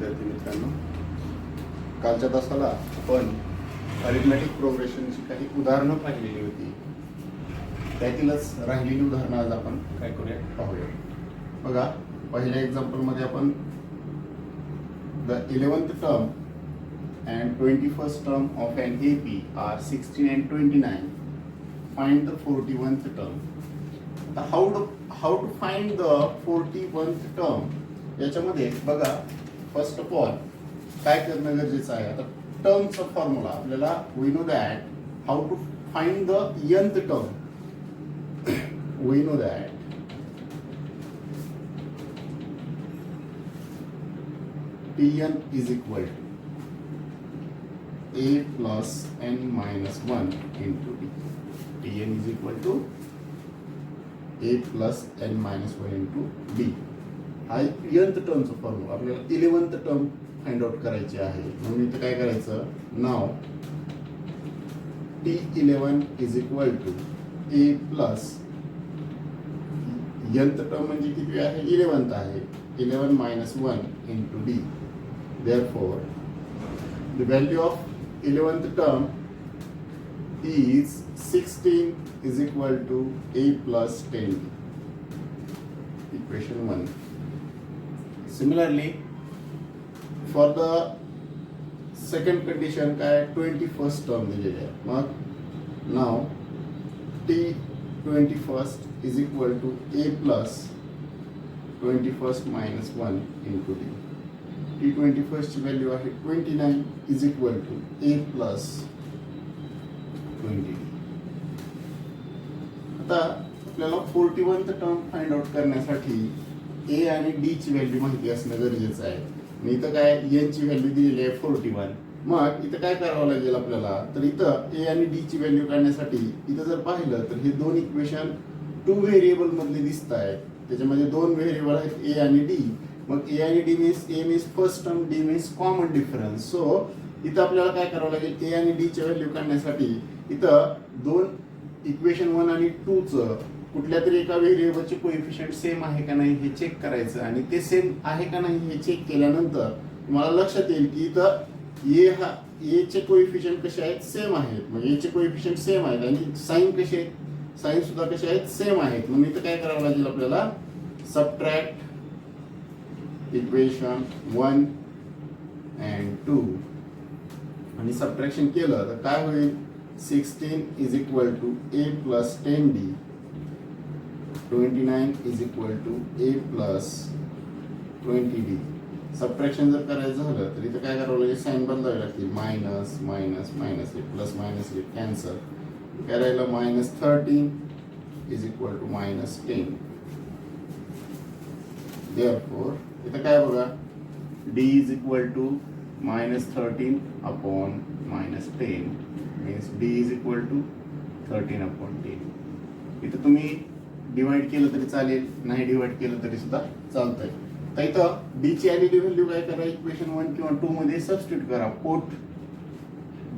विद्यार्थी मित्रांनो, कालच्या तासाला आपण अरिथमॅटिक प्रोग्रेशनची काही उदाहरणं पाहिलेली होती. त्यातीलच राहिलेली उदाहरणं आज आपण काय करूया पाहूया. बघा, पहिल्या एक्झाम्पलमध्ये आपण the 11th term and 21st term of an AP are 16 and 29. Find the 41th term. How to find the 41th term? याच्यामध्ये बघा, फर्स्ट ऑफ ऑल काय करणं गरजेचं आहे. आता टर्मचा फॉर्म्युला आपल्याला we know that how to find the nth term. We know that Tn is equal to a plus n minus 1 into d. Tn is equal to a plus n minus 1 into d. हा nth टर्मचा formula आपल्याला 11th term find out करायची आहे. म्हणून इथे काय करायचं, नाव T11 is equal to a plus nth term म्हणजे किती आहे, 11th आहे, 11 minus 1 into d. Therefore, the value of 11th term is 16 is equal to a plus 10. Equation 1. Similarly, for the second condition काय 21st term दिलेली आहे. मग now T21st is equal to a plus 21st minus 1 into d. T21st ची value आहे 29 is equal to a plus 20. आता आपल्याला 41th term find out करण्यासाठी a आणि d ची व्हॅल्यू माहिती असणं गरजेचं आहे. आणि इथं काय n ची व्हॅल्यू दिलेली आहे 41. मग इथं काय करावं लागेल आपल्याला, तर इथं a आणि d ची व्हॅल्यू काढण्यासाठी इथं जर पाहिलं तर हे दोन इक्वेशन 2 व्हेरिएबल मधले दिसत आहेत. त्याच्यामध्ये दोन व्हेरिएबल आहेत a आणि d. मग a आणि d means a means first term, d means common difference. So इथं आपल्याला काय करावं लागेल, a आणि d च्या व्हॅल्यू काढण्यासाठी इथं दोन इक्वेशन 1 आणि 2 चं कुठल्या तरी एका व्हेरिएबलचे कोएफिशिएंट सेम आहे का नाही हे चेक करायचं. आणि ते सेम आहे का नाही हे चेक केल्यानंतर तुम्हाला लक्षात येईल की इथं a चे कोएफिशिएंट कसे आहेत, सेम आहेत. म्हणजे a चे कोएफिशिएंट सेम आहेत आणि साइन कसे आहेत, साइन सुद्धा कसे आहेत, सेम आहेत. म्हणून इथं काय करावं लागेल आपल्याला, सबट्रॅक्ट इक्वेशन 1 and 2 आणि सबट्रॅक्शन केलं तर काय होईल, 16 is equal to a plus 10d. 29 is equal to a plus 20d. Subtraction जर करायचं झालं तर इथं काय करावं लागेल, साइन बदलावी लागतील. Minus minus minus plus minus cancel. काय राहिलं, minus 13 is equal to minus 10. Therefore, इथं काय बघा, d is equal to minus 13 upon minus 10 means d is equal to 13 upon 10. इथं तुम्ही डिवाइड केलं तरी चालेल, नाही डिवाइड केलं तरी सुद्धा चालतंय. तर इथं d ची आलेली व्हॅल्यू काय करा, इक्वेशन 1 किंवा 2 मध्ये सबस्टिट्यूट करा. Put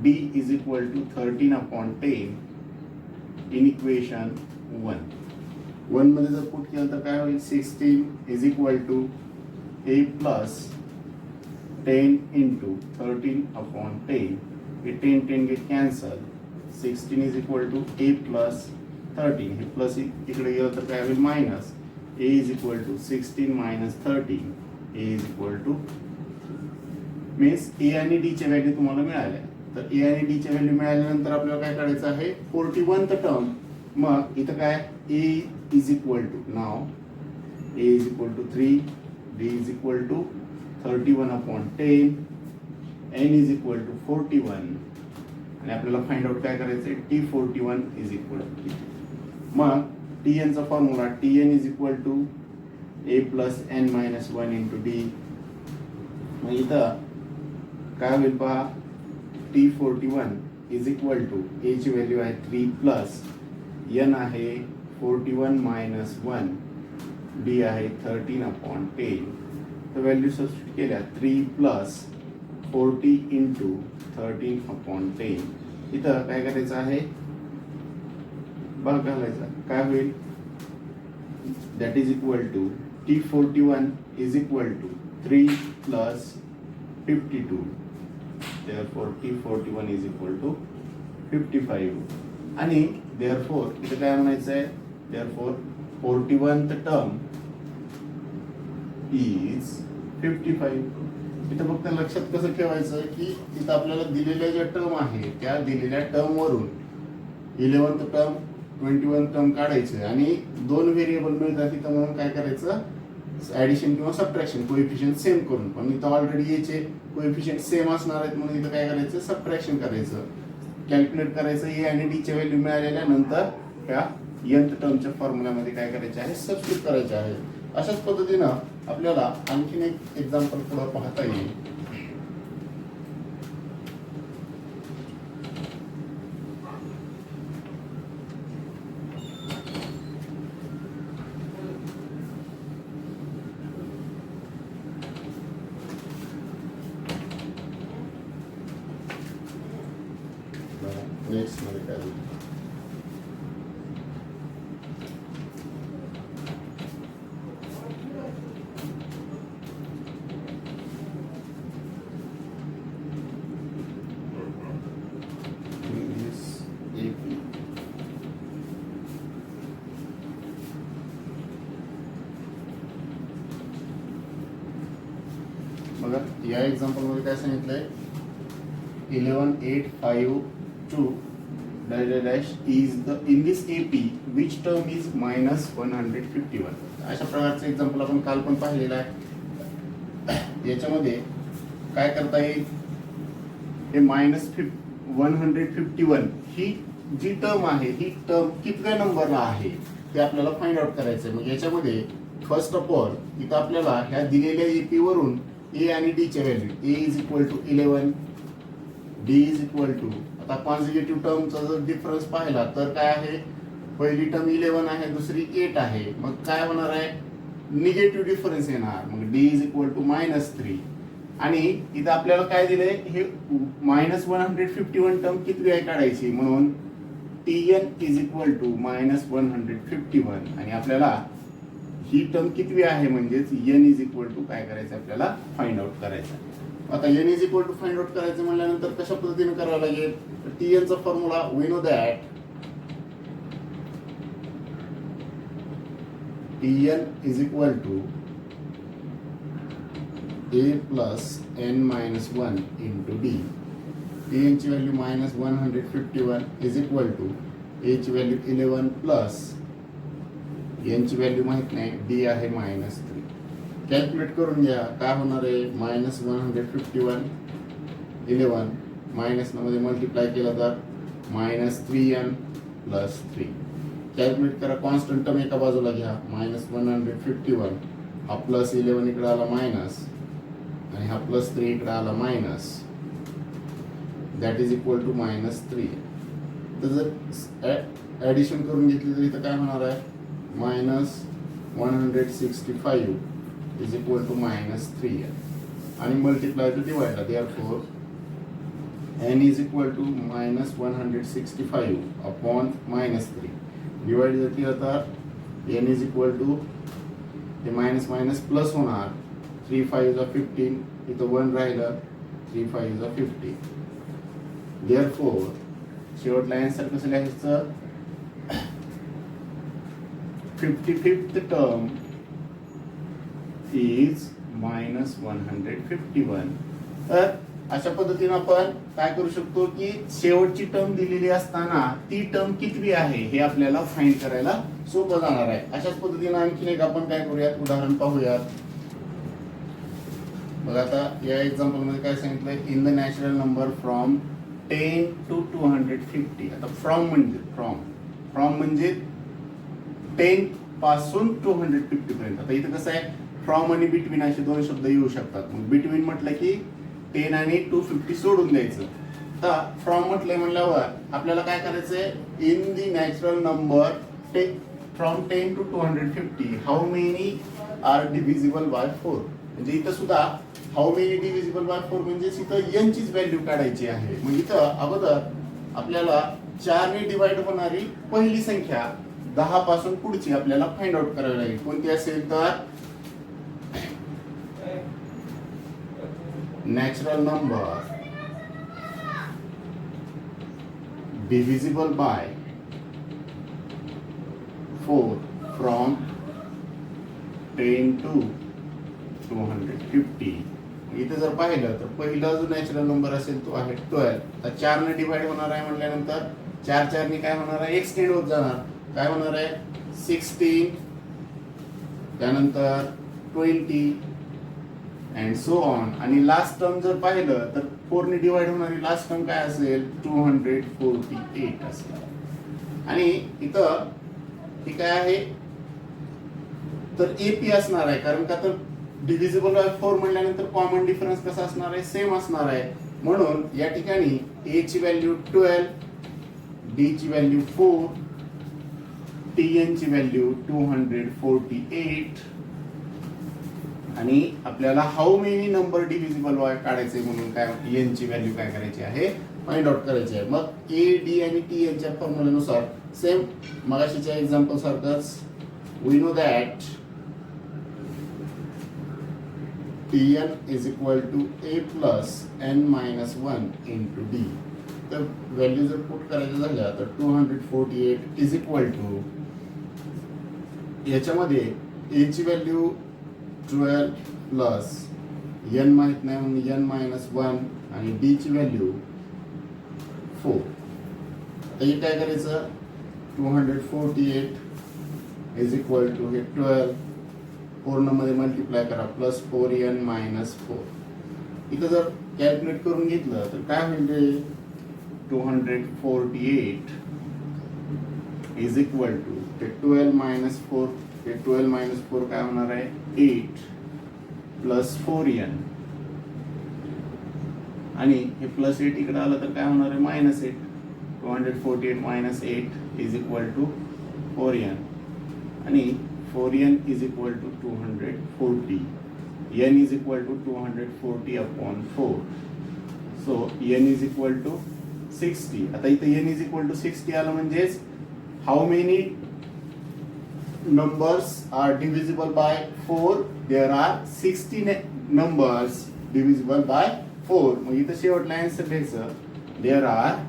d is equal to 13 upon 10 in equation 1. 1 मध्ये जर पुट केलं तर काय होईल, 16 is equal to a plus 10 into 13 upon 10. हे 10 get cancel. 16 is equal to a plus 13. हे प्लस इकडे गेलं तर काय होईल, minus. a is equal to 16 minus 13. a is equal to means a आणि d च्या व्हॅल्यू तुम्हाला मिळाल्या. तर a आणि d च्या व्हॅल्यू मिळाल्यानंतर आपल्याला काय करायचं आहे, 41th टर्म. मग इथं काय, a is equal to now a is equal to 3, d is equal to 31 upon 10, n is equal to 41. आणि आपल्याला फाइंड आउट काय करायचं आहे, T41 is equal to. मग Tn चा formula Tn is equal to a plus n minus 1 into d. मग इथं काय होईल पहा, T41 is equal to a ची व्हॅल्यू आहे 3 प्लस n आहे 41 minus 1, d आहे 13 upon 10. तर व्हॅल्यू सबस्टिट्यूट केल्या, 3 प्लस 40 into 13 upon 10. इथं काय करायचं आहे, भाग घालायचा. काय होईल, that is equal to T41 is equal to 3 plus 52. Therefore T41 is equal to 55 आणि therefore इथे काय म्हणायचं आहे, therefore 41th term is 55. इथं फक्त लक्षात कसं ठेवायचं की इथं आपल्याला दिलेल्या ज्या टर्म आहे त्या दिलेल्या टर्म वरून 11th टर्म 21 टर्म काढायचं आणि दोन व्हेरिएबल मिळतात तिथं म्हणून काय करायचं, ऍडिशन किंवा सबट्रॅक्शन कोएफिशियंट सेम करून. पण इथं ऑलरेडी याचे कोएफिशियंट सेम असणार आहेत म्हणून इथं काय करायचं, सबट्रॅक्शन करायचं, कॅल्क्युलेट करायचं. ए आणि डी च्या व्हॅल्यू मिळालेल्या नंतर ह्या nth टर्मच्या फॉर्म्युल्यामध्ये काय करायचे आहे, सबस्टिट्यूट करायचे आहे. अशाच पद्धतीनं आपल्याला आणखीन एक एक्झाम्पल पुढे पाहता येईल. नेक्स्ट मध्ये काय बघा, या एक्झाम्पल मध्ये काय सांगितलंय, 11,852 dash is the in this AP which term is minus 151. अशा प्रकारचं एक्झाम्पल आपण काल पण पाहिलेलं आहे. याच्यामध्ये काय करता येईल, हे मायनस 151 ही जी टर्म आहे ही टर्म कितव्या नंबरला आहे ते आपल्याला फाइंड आउट करायचं आहे. मग याच्यामध्ये फर्स्ट ऑफ ऑल इथं आपल्याला ह्या दिलेल्या AP वरून ए आणि डी च्या value, A is equal to 11, D is equal to, आता कॉन्सिक्युटिव्ह टर्मचा जर डिफरन्स पाहिला तर काय आहे, पहिली टर्म 11 आहे, दुसरी 8 आहे. मग काय होणार आहे, निगेटिव्ह डिफरन्स येणार. मग डी इज इक्वल टू -3 आणि इथं आपल्याला काय दिलंय, हे -151 टर्म किती आहे काढायची, म्हणून Tn इज इक्वल टू -151 आणि आपल्याला ही टर्म किती आहे म्हणजेच n इज इक्वल टू काय करायचं, आपल्याला फाइंड आउट करायचं. आता n is equal to find out करायचं म्हणल्यानंतर कशा पद्धतीने करावं लागेल, Tn चा formula we know that Tn is equal to a plus n minus 1 into d. Tn ची value -151 is equal to a ची व्हॅल्यू 11 प्लस n ची व्हॅल्यू माहित नाही, d आहे -3. कॅल्क्युलेट करून घ्या, काय होणार आहे, -151 11 मायनस मध्ये मल्टिप्लाय केला तर -3n प्लस 3. कॅल्क्युलेट करा, कॉन्स्टंट टर्म एका बाजूला घ्या, -151 हा प्लस 11 इकडे आला मायनस आणि हा +3 इकडे आला minus, that is equal to -3. तर जर ऍडिशन करून घेतली तर इथं काय होणार आहे, -165 इज इक्वल टू -3 आणि multiply to divide, therefore n is equal to -165 upon -3 divide जर केलं तर n इज इक्वल टू हे मायनस मायनस प्लस होणार, 3 5 is 15, इथं 1 राहिलं, 3 5 is 50. देयरफॉर शेवटला आन्सर कसं लिहायचं, 55th टर्म इज -151. तर अशा पद्धतीने आपण काय करू शकतो की शेवटची टर्म दिलेली असताना ती टर्म किती आहे हे आपल्याला फाइंड करायला सोपं जाणार आहे. अशाच पद्धतीने आणखीन एक आपण काय करूयात, उदाहरण पाहूयात. बघा, आता या एक्झाम्पल मध्ये काय सांगितलंय, in the natural number from 10 to 250. आता फ्रॉम म्हणजे 10 पासून 250 पर्यंत. आता इथं कसं आहे, फ्रॉम आणि बिटवीन असे दोन शब्द येऊ शकतात. मग बिटवीन म्हटलं की 10 आणि 250 सोडून द्यायचं. तर फ्रॉम म्हटलंय म्हणल्यावर आपल्याला काय करायचंय, in the natural number from 10 to 250 how many are divisible by 4. म्हणजे इथं सुद्धा हाऊ मेनी डिव्हिजिबल बाय 4 म्हणजे इथं n चीच व्हॅल्यू काढायची आहे. मग इथं अगोदर आपल्याला 4 ने डिवाइड होणारी पहिली संख्या 10 पासून पुढची आपल्याला फाइंड आउट करावी लागेल. कोणती असेल तर natural number divisible by 4 from 10 to 250. इथे जर पाहिलं तर पहिला जो नॅचरल नंबर असेल तो आहे 12. तर 4 ने डिवाइड होणार आहे म्हटल्यानंतर 4 ने काय होणार आहे, एक्सटेंड होत जाणार. काय होणार आहे, 16, त्यानंतर 20 अँड सो ऑन. आणि लास्ट टर्म जर पाहिलं तर 4 ने डिवाइड होणारी लास्ट टर्म काय असेल, 248 असेल. आणि इथं हे काय आहे तर एपी असणार आहे, कारण का तर डिव्हिजिबल बाय 4 म्हटल्यानंतर कॉमन डिफरन्स कसा असणार आहे, सेम असणार आहे. म्हणून या ठिकाणी ए ची व्हॅल्यू 12, डी ची व्हॅल्यू 4, टीएन ची व्हॅल्यू 248. आणि आपल्याला how many number divisible by काढायचे म्हणून काय एन ची व्हॅल्यू काय करायची आहे, फाइंड आउट करायची आहे. मग ए डी आणि टी यांच्या फॉर्म्युल्यानुसार सेम मगाशीच्या एक्झाम्पल सारखंच we know that Tn is equal to a plus n minus 1 into d. तर व्हॅल्यू जर पुट करायचं झाल्या तर 248 is equal to याच्यामध्ये a ची व्हॅल्यू 12 प्लस n माहित नाही म्हणून n मायनस 1 आणि d ची व्हॅल्यू 4. तर हे काय करायचं, 248 इज इक्वल टू हे 12 पूर्ण मध्ये मल्टिप्लाय करा प्लस 4n मायनस 4. इथं जर कॅल्क्युलेट करून घेतलं तर काय होईल, 248 इज इक्वल टू ते 12 मायनस 4, ते 12 मायनस 4 काय होणार आहे, 8 प्लस 4n आणि हे प्लस 8 इकडे आलं तर काय होणार आहे, minus 8. 248 minus 8 is equal to 4n आणि 4n is equal to 240. n is equal to 240 upon 4. So n is equal to 60. आता इथे n इज इक्वल टू 60 आलं म्हणजेच how many numbers are divisible by 4. There are 60 numbers divisible by 4. मग इथं शेवटला answer द्यायचं, there are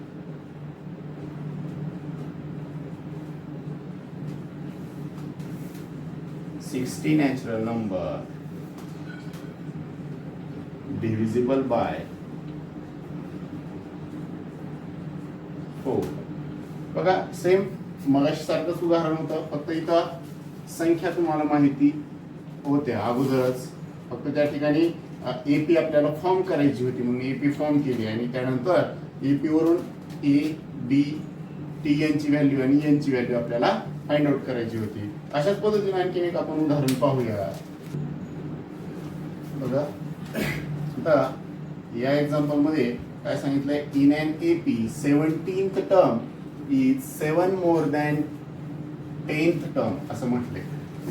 60 natural number divisible by 4. बघा same मगाशी सारखंच उदाहरण होतं, फक्त इथं संख्या तुम्हाला माहिती होत्या अगोदरच. फक्त त्या ठिकाणी एपी आपल्याला फॉर्म करायची होती म्हणून एपी फॉर्म केली आणि त्यानंतर एपी वरून ए डी टी एन ची व्हॅल्यू आणि एन ची व्हॅल्यू आपल्याला फाइंड आउट करायची होती. अशाच पद्धतीने आणखी एक आपण उदाहरण पाहूया. बघा आता या एक्झाम्पल मध्ये काय सांगितलंय, in an AP 17th term is 7 more than 10th term असं म्हटलंय.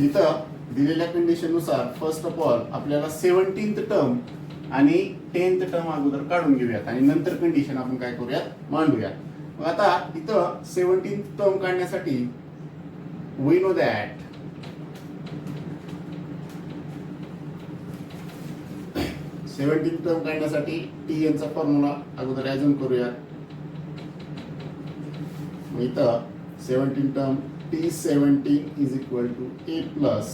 इथं दिलेल्या कंडिशन नुसार फर्स्ट ऑफ ऑल आपल्याला 17th टर्म आणि 10th टर्म अगोदर काढून घेऊयात आणि नंतर कंडिशन आपण काय करूयात, मांडूयात. आता इथं 17th टर्म काढण्यासाठी we know that seventeen term काढण्यासाठी टी चा फॉर्म्युला अगोदर ऍझ्युम करूया. इथं 17 term T17 is equal to a plus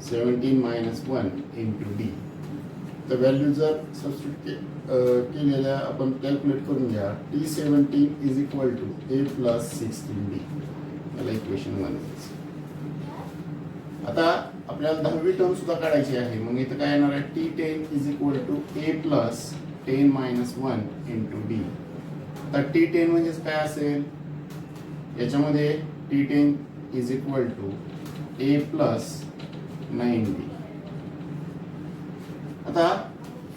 17 minus 1 into D. तर व्हॅल्यू जर सबस्टिट्यूट केलेल्या आपण कॅल्क्युलेट करून घ्या. T17 is equal to a plus 16d. याला इक्वेशन 1. आता आपल्याला 10वी टर्म सुद्धा काढायची आहे. मग इथं काय येणार आहे, T10 is equal to a plus 10 minus 1 into D. तर T10 म्हणजेच काय असेल, याच्यामध्ये T10 is equal to a plus 9d. आता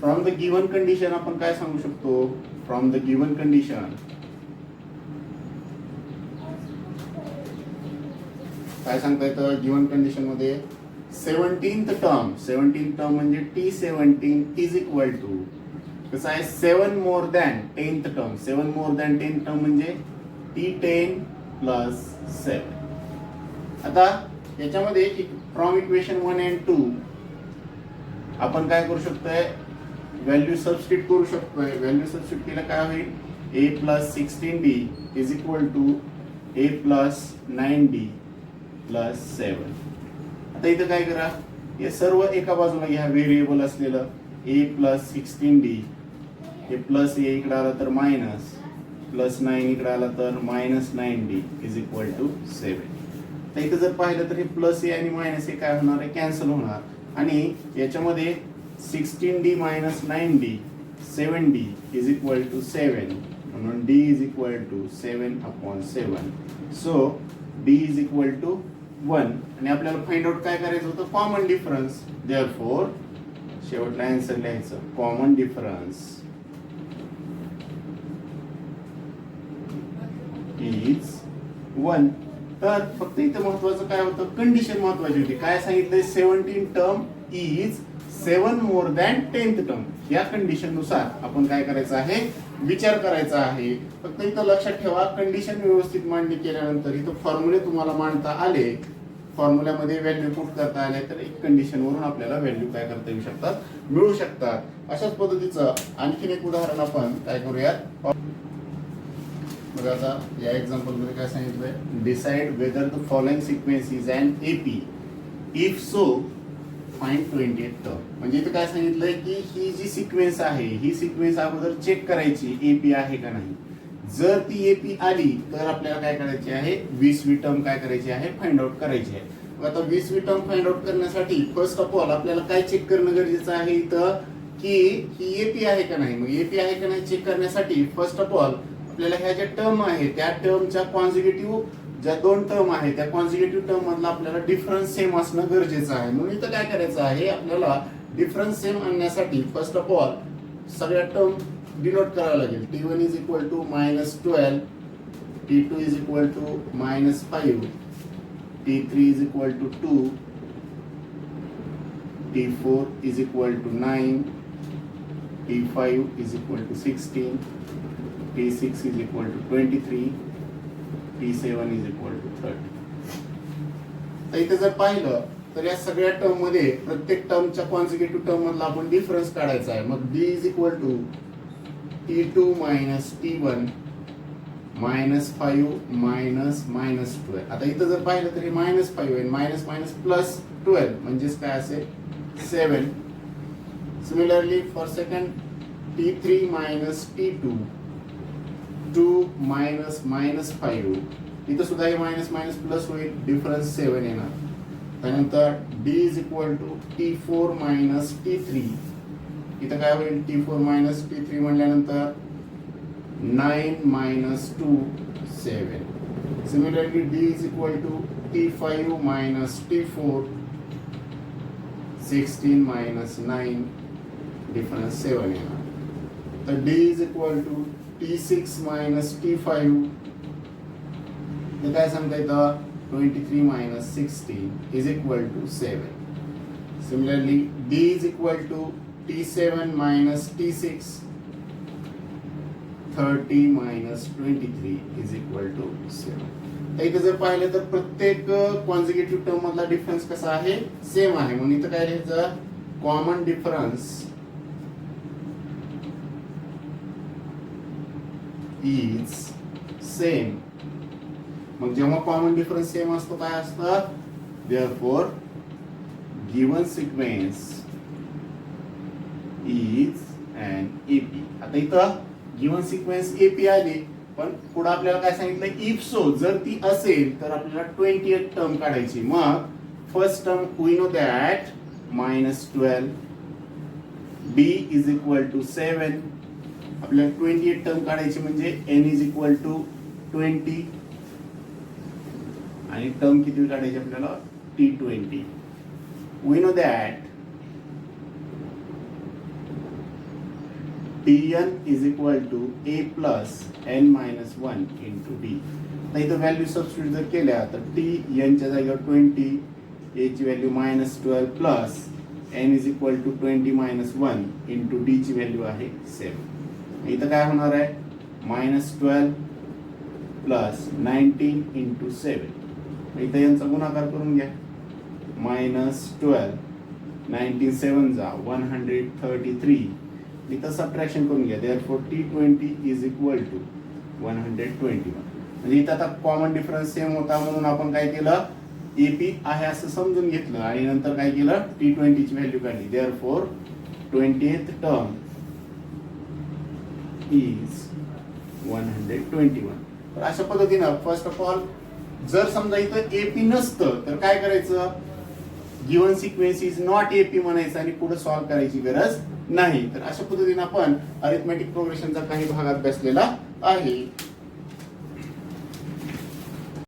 फ्रॉम द गिवन कंडिशन आपण काय सांगू शकतो, फ्रॉम द गिवन कंडिशन काय सांगता येतं, गिवन कंडिशन मध्ये 17th टर्म म्हणजे T17 इज इक्वल टू कसं आहे, 7 more than 10th term. 7 more than 10th term म्हणजे T10 प्लस 7. आता याच्यामध्ये फ्रॉम इक्वेशन 1 and 2 आपण काय करू शकतोय, व्हॅल्यू सबस्टिट्यूट करू शकतोय. व्हॅल्यू सबस्टिट्यूट केलं काय होईल, a plus 16d is equal to a plus 9d plus 7. आता इथं काय करा, हे सर्व एका बाजूला घ्या व्हेरिएबल असलेलं. a प्लस 16d हे प्लस a इकडे आलं तर मायनस, प्लस 9 इकडे आला तर minus 9d is equal to 7. तर इथं जर पाहिलं तर हे प्लस a आणि मायनस a काय होणार आहे, कॅन्सल होणार. आणि याच्यामध्ये 16d minus 9d 7d is equal to 7, म्हणून d is equal to 7/7. So d is equal to 1. आणि आपल्याला फाइंड आउट काय करायचं होतं, कॉमन डिफरन्स. देअरफॉर शेवटला आन्सर लिहायचं, कॉमन डिफरन्स इज 1. तर फक्त इथं महत्वाचं काय होतं, कंडिशन महत्वाची होती. काय सांगितलंय, 17 term is 7 more than 10th term. या कंडिशन नुसार आपण काय करायचं आहे, विचार करायचा आहे. फक्त इथं लक्षात ठेवा, कंडिशन व्यवस्थित मांडणी केल्यानंतर इथं फॉर्म्युले तुम्हाला मांडता आले, फॉर्म्युल्यामध्ये व्हॅल्यू पुट करता आले, तर एक कंडिशन वरून आपल्याला व्हॅल्यू काय करता येऊ शकतात, मिळू शकतात. अशाच पद्धतीचं आणखीन एक उदाहरण आपण काय करूयात. बघा आता या एक्झाम्पल मध्ये काय सांगितलंय, decide whether the following sequence is an AP, if so find 28 term. म्हणजे इथे काय सांगितलंय की ही जी सिक्वेन्स आहे, ही सिक्वेन्स अगोदर चेक करायची एपी आहे का नाही. जर ती एपी आली तर आपल्याला काय करायची आहे, 20वी टर्म काय करायची आहे, फाइंड आउट करायची आहे. आता 20वी टर्म फाइंड आउट करण्यासाठी फर्स्ट ऑफ ऑल आपल्याला काय चेक करणं गरजेचं आहे इथं, की ही एपी आहे का नाही. मग एपी आहे का नाही चेक करण्यासाठी फर्स्ट ऑफ ऑल आपल्याला ह्या ज्या टर्म आहे त्या टर्मच्या कॉन्झिक्युटिव्ह ज्या दोन टर्म आहे त्या कॉन्झिक्युटिव्ह टर्म मधला आपल्याला डिफरन्स सेम असणं गरजेचं आहे. म्हणून इथं काय करायचं आहे, आपल्याला डिफरन्स सेम आणण्यासाठी फर्स्ट ऑफ ऑल सगळ्या टर्म डिनोट करावं लागेल. t1 is equal to -12, t2 is equal to -5, t3 is equal to 2, t4 is equal to 9, t5 is equal to 16, t6 is equal to 23, t7 is equal to 30. तर इथे जर पाहिलं तर या सगळ्या टर्म मध्ये प्रत्येक टर्मच्या कॉन्झिक्युटिव्ह टर्म मधला आपण डिफरन्स काढायचा आहे. मग d is equal to t2 minus t1 -5 -12. आता इथं जर पाहिलं तर हे -5 आहे, मायनस मायनस प्लस 12 म्हणजेच काय असेल 7. Similarly for second t3 minus t2 2 -5, इथं सुद्धा हे मायनस मायनस प्लस होईल, डिफरन्स 7 येणार. त्यानंतर d is equal to t4 minus t3, इथं काय होईल, t4 मायनस t3 म्हणल्यानंतर 9 - 2 7. Similarly d is equal to t5 minus t4 16 - 9, difference 7 येणार. तर d is equal to t6 minus t5, हे काय सांगता येतं, 23 - 16 is equal to 7. Similarly d is equal to t7 minus t6 30 - 23 is equal to 7. तर इथे जर पाहिलं तर प्रत्येक कॉन्झिक्युटिव्ह टर्म मधला डिफरन्स कसा आहे, सेम आहे. म्हणून इथं काय लिहायचं, कॉमन डिफरन्स इज सेम. मग जेव्हा कॉमन डिफरन्स सेम असतो काय असतं, therefore given sequence is an AP. आता इथं गिवन सिक्वेन्स एपी आली, पण पुढे आपल्याला काय सांगितलं, इफ सो, जर ती असेल तर आपल्याला 28 टर्म काढायची. मग first term we know that -12, d is equal to 7. आपल्याला 28 टर्म काढायची म्हणजे n इज इक्वल टू 20, आणि टर्म किती काढायची आपल्याला, t20. We know that tn is equal to a plus n - 1 into d. आता इथं व्हॅल्यू सबस्टिट्यूट जर केल्या तर tn च्या जागेवर 20, a ची value -12 plus n is equal to 20 - 1 into d ची व्हॅल्यू आहे 7. इथं काय होणार आहे, -12 प्लस 19 इंटू 7. इथं यांचा गुणाकार करून घ्या, -12 19 7 जा 133 इथं सबट्रॅक्शन करून घ्या. Therefore T20 is equal to 121. म्हणजे इथं आता कॉमन डिफरन्स सेम होता म्हणून आपण काय केलं, AP आहे असं समजून घेतलं आणि नंतर काय केलं, T20 ची व्हॅल्यू काढली. Therefore 20th term is 121. तर अशा पद्धतीनं फर्स्ट ऑफ ऑल जर समजा इथं AP नसतं तर काय करायचं, given sequence is not AP म्हणायचं आणि पुढे सॉल्व्ह करायची गरज नाही. तर अशा पद्धतीने आपण अरिथमेटिक प्रोग्रेशनचा काही भाग अभ्यासलेला आहे.